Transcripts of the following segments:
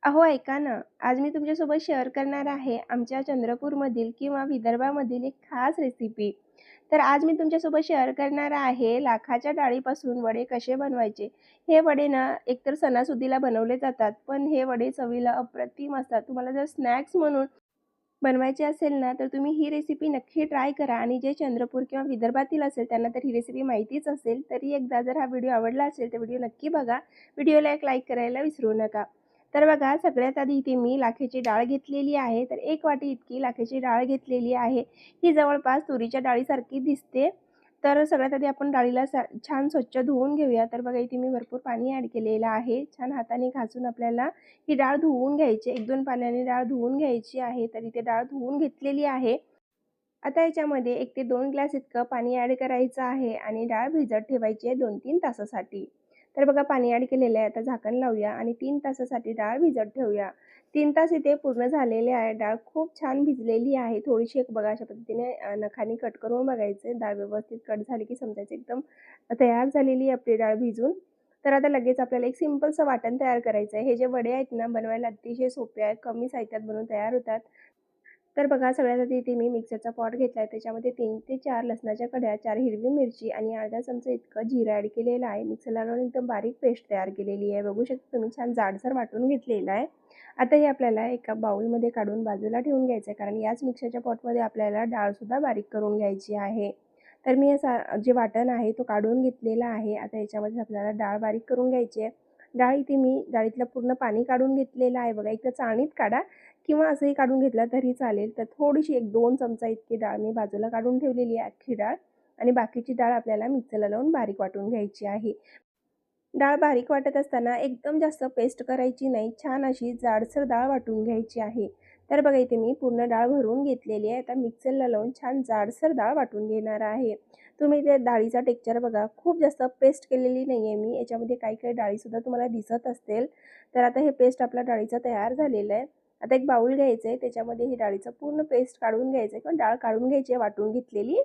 अहो ऐका ना, आज मी तुमच्यासोबत शेअर करणार आहे आमच्या चंद्रपूरमधील किंवा विदर्भामधील एक खास रेसिपी. तर आज मी तुमच्यासोबत शेअर करणार आहे लाखाच्या डाळीपासून वडे कसे बनवायचे. हे वडे ना एकतर सणासुदीला बनवले जातात, पण हे वडे चवीला अप्रतिम असतात. तुम्हाला जर स्नॅक्स म्हणून बनवायचे असेल ना, तर तुम्ही ही रेसिपी नक्की ट्राय करा आणि जे चंद्रपूर किंवा विदर्भातील असेल त्यांना तर ही रेसिपी माहितीच असेल. तरी एकदा जर हा व्हिडिओ आवडला असेल तर व्हिडिओ नक्की बघा. व्हिडिओला एक लाईक करायला विसरू नका. तर बघा सगळ्यात आधी इथे मी लाखेची डाळ घेतलेली आहे. तर 1 वाटी इतकी लाखेची डाळ घेतलेली आहे. ही जवळपास तुरीच्या डाळीसारखी दिसते. तर सगळ्यात आधी आपण डाळीला छान स्वच्छ धुवून घेऊया. तर बघा इथे मी भरपूर पाणी ॲड केलेलं आहे. छान हाताने घासून आपल्याला ही डाळ धुवून घ्यायची. 1-2 पाण्याने डाळ धुवून घ्यायची आहे. तर इथे डाळ धुवून घेतलेली आहे. आता याच्यामध्ये 1 ते 2 ग्लास इतकं पाणी ॲड करायचं आहे आणि डाळ भिजत ठेवायची आहे 2-3 तासासाठी. तर बघा पाणी ॲड केलेलं आहे. आता झाकण लावूया आणि 3 तासासाठी डाळ भिजत ठेवूया. 3 तास इथे पूर्ण झालेले आहे. डाळ खूप छान भिजलेली आहे. थोडीशी एक बघा अशा पद्धतीने नखाने कट करून बघायचं. डाळ व्यवस्थित कट झाली की समजायचं एकदम तयार झालेली आहे आपली डाळ भिजून. तर आता लगेच आपल्याला एक सिंपलचं वाटण तयार करायचं आहे. हे जे वडे आहेत ना बनवायला अतिशय सोपे आहेत. कमी साहित्यात बनवून तयार होतात. तर बघा सगळ्यात आधी इथे मी मिक्सरचा पॉट घेतला आहे. त्याच्यामध्ये 3 ते 4 लसणाच्या कड्या, 4 हिरवी मिरची आणि अर्धा चमचा इतकं जिरं ॲड केलेलं आहे. मिक्सरला लावून एकदम बारीक पेस्ट तयार केलेली आहे. बघू शकता तुम्ही छान जाडसर वाटून घेतलेलं आहे. आता हे आपल्याला एका बाउलमध्ये काढून बाजूला ठेवून घ्यायचं आहे. कारण याच मिक्सरच्या पॉटमध्ये आपल्याला डाळसुद्धा बारीक करून घ्यायची आहे. तर मी जे वाटण आहे तो काढून घेतलेला आहे. आता याच्यामध्ये आपल्याला डाळ बारीक करून घ्यायची आहे. डाळ इथे मी डाळीतलं पूर्ण पाणी काढून घेतलेलं आहे बघा. एकतर चाळणीत काढा किंवा असंही काढून घेतला तरी चालेल. तर थोडीशी 1-2 चमचा इतकी डाळ मी बाजूला काढून ठेवलेली आहे अख्खी डाळ आणि बाकीची डाळ आपल्याला मिक्सरला लावून बारीक वाटून घ्यायची आहे. डाळ बारीक वाटत असताना एकदम जास्त पेस्ट करायची नाही. छान अशी जाडसर डाळ वाटून घ्यायची आहे. तर बघा इथे मी पूर्ण डाळ भरून घेतलेली आहे. आता मिक्सरला लावून छान जाडसर डाळ वाटून घेणार आहे. तुम्ही त्या डाळीचा टेक्स्चर बघा. खूप जास्त पेस्ट केलेली नाही आहे मी. याच्यामध्ये काही-काही डाळीसुद्धा तुम्हाला दिसत असतील. तर आता हे पेस्ट आपल्या डाळीचं तयार झालेलं आहे. आता एक बाउल घ्यायचं आहे. त्याच्यामध्ये ही डाळीचं पूर्ण पेस्ट काढून घ्यायचं आहे किंवा डाळ काढून घ्यायची आहे वाटून घेतलेली.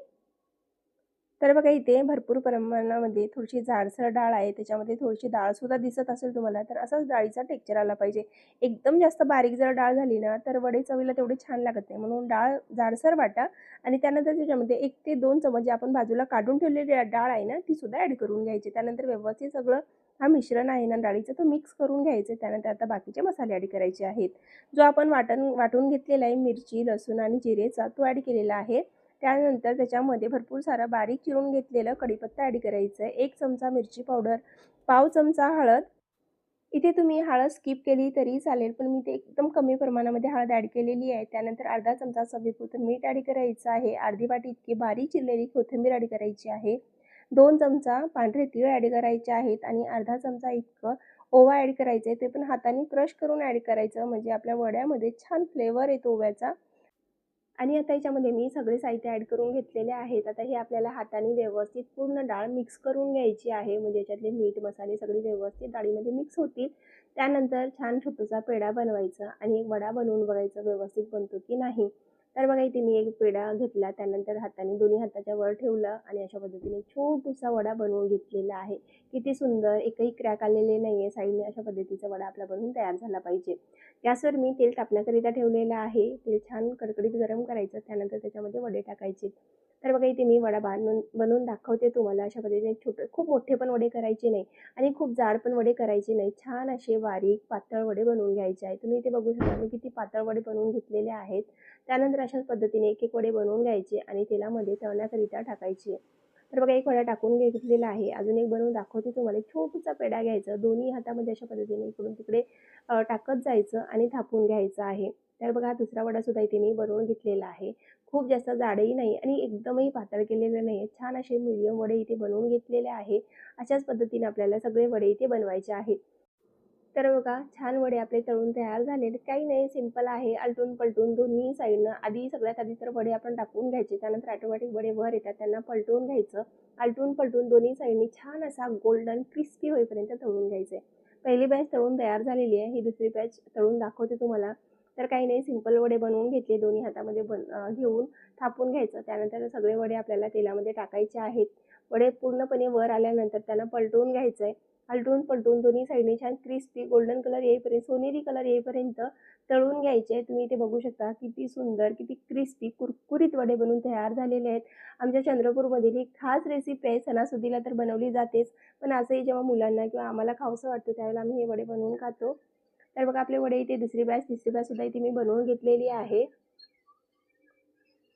तर बघा इथे भरपूर प्रमाणामध्ये थोडीशी जाडसर डाळ आहे. त्याच्यामध्ये थोडीशी डाळसुद्धा दिसत असेल तुम्हाला, तर असाच डाळीचा टेक्स्चर आला पाहिजे. एकदम जास्त बारीक जर डाळ झाली ना, तर वडे चवीला तेवढे छान लागत नाही. म्हणून डाळ जाडसर वाटा आणि त्यानंतर त्याच्यामध्ये 1 ते 2 चमच जे आपण बाजूला काढून ठेवलेली डाळ आहे ना, ती सुद्धा ॲड करून घ्यायची. त्यानंतर व्यवस्थित सगळं हा मिश्रण आहे ना डाळीचं तो मिक्स करून घ्यायचं. त्यानंतर आता बाकीचे मसाले ॲड करायचे आहेत. जो आपण वाटून घेतलेला आहे मिरची, लसूण आणि जिरेचा तो ॲड केलेला आहे. त्यानंतर त्याच्यामध्ये भरपूर सारं बारीक चिरून घेतलेलं कढीपत्ता ॲड करायचं आहे. 1 चमचा मिरची पावडर, पाव चमचा हळद. इथे तुम्ही हळद स्किप केली तरी चालेल, पण मी ते एकदम कमी प्रमाणामध्ये हळद ॲड केलेली आहे. त्यानंतर अर्धा चमचा चवीपुरतं मीठ ॲड करायचं आहे. अर्धी वाटी इतकी बारीक चिरलेली कोथिंबीर ॲड करायची आहे. 2 चमचा पांढरे तीळ ॲड करायचे आहेत आणि अर्धा चमचा इतकं ओवा ॲड करायचं आहे. ते पण हाताने क्रश करून ॲड करायचं म्हणजे आपल्या वड्यामध्ये छान फ्लेवर येतो ओव्याचा. आणि आता याच्यामध्ये मी सगळे साहित्य ॲड करून घेतलेले आहेत. आता हे आपल्याला हाताने व्यवस्थित पूर्ण डाळ मिक्स करून घ्यायची आहे. म्हणजे याच्यातले मीठ, मसाले सगळे व्यवस्थित डाळीमध्ये मिक्स होतील. त्यानंतर छान छोटासा पेढा बनवायचा आणि एक वडा बनवून बघायचा व्यवस्थित बनतो की नाही. तर बघा इथे मी एक पेढा घेतला. त्यानंतर हाताने दोन्ही हाताच्या वर ठेवलं आणि अशा पद्धतीने छोटासा वडा बनवून घेतलेला आहे. किती सुंदर, एकही क्रॅक आलेले नाही आहे साईडने. अशा पद्धतीचा वडा आपला बनवून तयार झाला पाहिजे. गॅसवर मी तेल तापण्याकरिता ठेवलेलं आहे. तेल छान कडकडीत गरम करायचं. त्यानंतर त्याच्यामध्ये वडे टाकायचे. तर बघा इथे मी वडा बनवून दाखवते तुम्हाला. अशा पद्धतीने छोटे खूप मोठे पण वडे करायचे नाही आणि खूप जाड पण वडे करायचे नाही. छान असे बारीक पातळ वडे बनवून घ्यायचे आहेत. तुम्ही इथे बघू शकता मी किती पातळ वडे बनवून घेतलेले आहेत. त्यानंतर अशाच पद्धतीने एक-एक वडे बनवून घ्यायचे आणि तेलामध्ये तळण्याकरिता टाकायचे. तर बघा एक वडा टाकून घेतलेला आहे. अजून एक बनवून दाखवते तुम्हाला. एक छोटासा पेढा घ्यायचा. दोन्ही हातामध्ये अशा पद्धतीने इकडून तिकडे टाकत जायचं आणि थापून घ्यायचं आहे. तर बघा दुसरा वडासुद्धा इथे मी बनवून घेतलेला आहे. खूप जास्त जाडही नाही आणि एकदमही पातळ केलेलं नाही आहे. छान असे मीडियम वडे इथे बनवून घेतलेले आहे. अशाच पद्धतीने आपल्याला सगळे वडे इथे बनवायचे आहेत. तर बघा छान वडे आपले तळून तयार झालेले. काही नाही सिंपल आहे. आलटून-पलटून दोन्ही साईडनं सगळ्यात आधी तर वडे आपण टाकून घ्यायचे. त्यानंतर ऑटोमॅटिक वडे वर येतात. त्यांना पलटवून घ्यायचं. आलटून-पलटून दोन्ही साईडनी छान असा गोल्डन क्रिस्पी होईपर्यंत तळून घ्यायचे. पहिली बॅच तळून तयार झालेली आहे. ही दुसरी बॅच तळून दाखवते तुम्हाला. तर काही नाही सिंपल वडे बनवून घेतले. दोन्ही हातामध्ये घेऊन थापून घ्यायचं. त्यानंतर सगळे वडे आपल्याला तेलामध्ये टाकायचे आहेत. वडे पूर्णपणे वर आल्यानंतर त्यांना पलटवून घ्यायचं आहे. आलटून पलटून दोन्ही साईडने छान क्रिस्पी गोल्डन कलर येईपर्यंत, सोनेरी कलर येईपर्यंत तळून घ्यायचे. तुम्ही इथे बघू शकता किती सुंदर, किती क्रिस्पी कुरकुरीत वडे बनून तयार झालेले आहेत. आमच्या चंद्रपूरमधील ही खास रेसिपी आहे. सणासुदीला तर बनवली जातेच, पण असंही जेव्हा मुलांना किंवा आम्हाला खावंसं वाटतं त्यावेळेला आम्ही हे वडे बनवून खातो. तर बघा आपले वडे इथे दुसरी बॅच, तिसरी बॅच सुद्धा इथे मी बनवून घेतलेली आहे.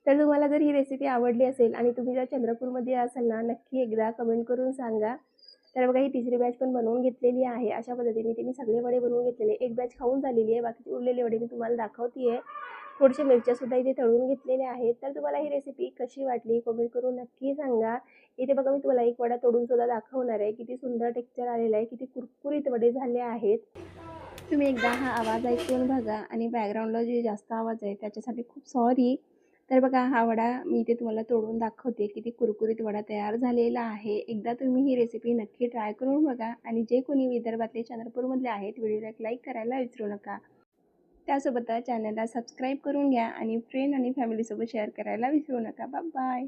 तर तुम्हाला जर ही रेसिपी आवडली असेल आणि तुम्ही जर चंद्रपूरमध्ये असाल ना, नक्की एकदा कमेंट करून सांगा. तर बघा ही तिसरी बॅच पण बनवून घेतलेली आहे. अशा पद्धतीने ते मी सगळे वडे बनवून घेतलेले. एक बॅच खाऊन झालेली आहे. बाकीचे उरलेले वडे मी तुम्हाला दाखवते. थोडेसे मिरच्यासुद्धा इथे तळून घेतलेल्या आहेत. तर तुम्हाला ही रेसिपी कशी वाटली कमेंट करून नक्की सांगा. इथे बघा मी तुम्हाला एक वडा तोडून सुद्धा दाखवणार आहे. किती सुंदर टेक्स्चर आलेलं आहे, किती कुरकुरीत वडे झाले आहेत. तुम्ही एकदा हा आवाज ऐकून बघा आणि बॅकग्राऊंडला जे जास्त आवाज आहे त्याच्यासाठी खूप सॉरी. तर बघा हा वडा मी इथे तुम्हाला तोडून दाखवते. किती कुरकुरीत वडा तयार झालेला आहे. एकदा तुम्ही ही रेसिपी नक्की ट्राय करून बघा आणि जे कोणी विदर्भातले चंद्रपूरमधले आहेत व्हिडिओला लाईक करायला विसरू नका. त्यासोबतच चॅनलला सबस्क्राईब करून घ्या आणि फ्रेंड आणि फॅमिलीसोबत शेअर करायला विसरू नका. Bye bye.